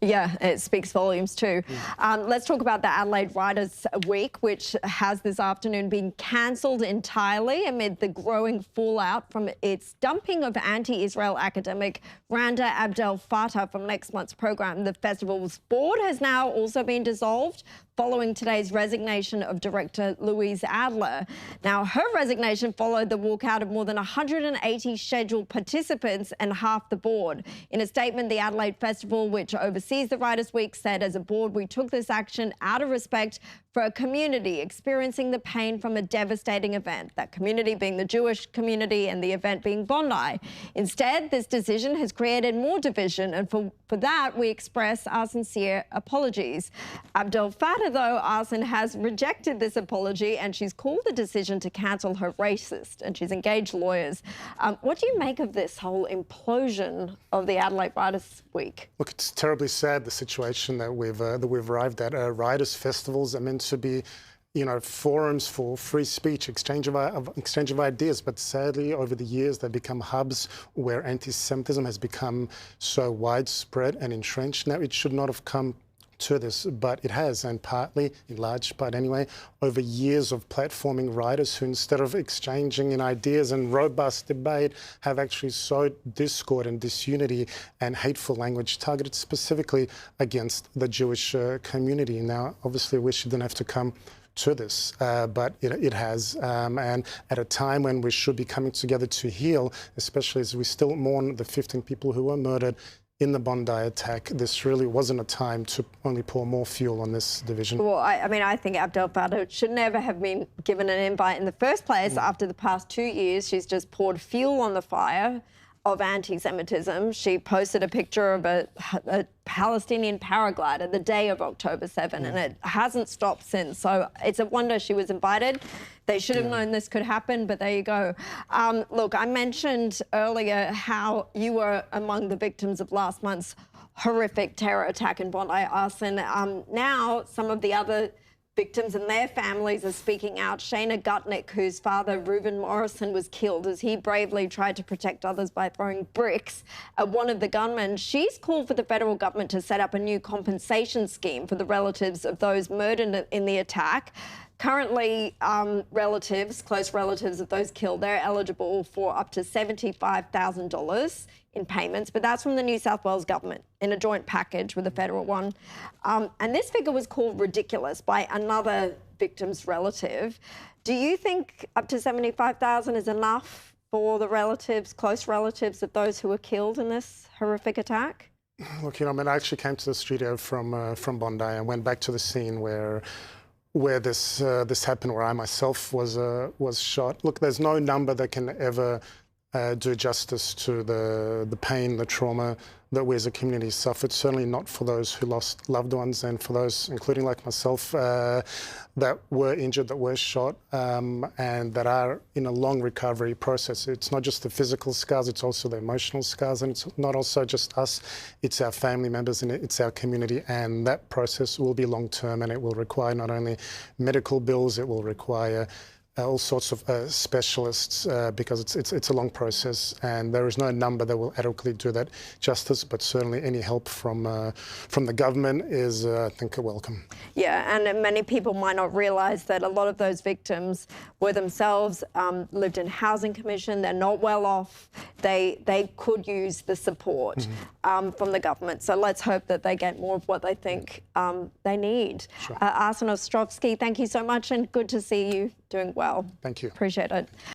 Yeah, it speaks volumes too. Let's talk about the Adelaide Writers Week, which has this afternoon been cancelled entirely amid the growing fallout from its dumping of anti-Israel academic Randa Abdel Fattah from next month's program. The festival's board has now also been dissolved following today's resignation of director Louise Adler. Now, her resignation followed the walkout of more than 180 scheduled participants and half the board. In a statement, the Adelaide Festival, which oversees the Writers' Week, said, as a board, we took this action out of respect for a community experiencing the pain from a devastating event, that community being the Jewish community and the event being Bondi. Instead, this decision has created more division, and for that, we express our sincere apologies. Abdel Fattah, though, Arsen, has rejected this apology, and she's called the decision to cancel her racist, and she's engaged lawyers. What do you make of this whole implosion of the Adelaide Writers' Week? Look, it's terribly sad, the situation that we've arrived at. Writers' festivals are meant to be, forums for free speech, exchange of ideas. But sadly, over the years, they've become hubs where anti-Semitism has become so widespread and entrenched. Now, it should not have come to this, but it has, and partly, in large part anyway, over years of platforming writers who, instead of exchanging in ideas and robust debate, have actually sowed discord and disunity and hateful language targeted specifically against the Jewish community. Now, obviously, I wish it didn't have to come to this, but it has, and at a time when we should be coming together to heal, especially as we still mourn the 15 people who were murdered in the Bondi attack, this really wasn't a time to only pour more fuel on this division. Well, I think Abdel Fattah should never have been given an invite in the first place. After the past 2 years, she's just poured fuel on the fire of anti-Semitism. She posted a picture of a Palestinian paraglider the day of October 7, and it hasn't stopped since. So it's a wonder she was invited. They should have known this could happen, but there you go. Look, I mentioned earlier how you were among the victims of last month's horrific terror attack in Bondi, Arsen. Now some of the other victims and their families are speaking out. Shana Gutnick, whose father, Reuben Morrison, was killed as he bravely tried to protect others by throwing bricks at one of the gunmen. She's called for the federal government to set up a new compensation scheme for the relatives of those murdered in the attack. Currently, close relatives of those killed, they're eligible for up to $75,000 in payments, but that's from the New South Wales government in a joint package with the federal one. And this figure was called ridiculous by another victim's relative. Do you think up to $75,000 is enough for the relatives, close relatives of those who were killed in this horrific attack? Look, I actually came to the studio from Bondi and went back to the scene where this happened, where I myself was shot. Look, there's no number that can ever do justice to the pain, the trauma that we as a community suffered. Certainly not for those who lost loved ones, and for those, including like myself, that were injured, that were shot, and that are in a long recovery process. It's not just the physical scars, it's also the emotional scars, and it's not also just us, it's our family members and it's our community, and that process will be long-term, and it will require not only medical bills, it will require all sorts of specialists, because it's a long process, and there is no number that will adequately do that justice. But certainly, any help from the government is, I think, welcome. Yeah, and many people might not realise that a lot of those victims were themselves lived in housing commission. They're not well off. They could use the support from the government. So let's hope that they get more of what they think they need. Sure. Arsen Ostrovsky, thank you so much, and good to see you doing well. Thank you. Appreciate it.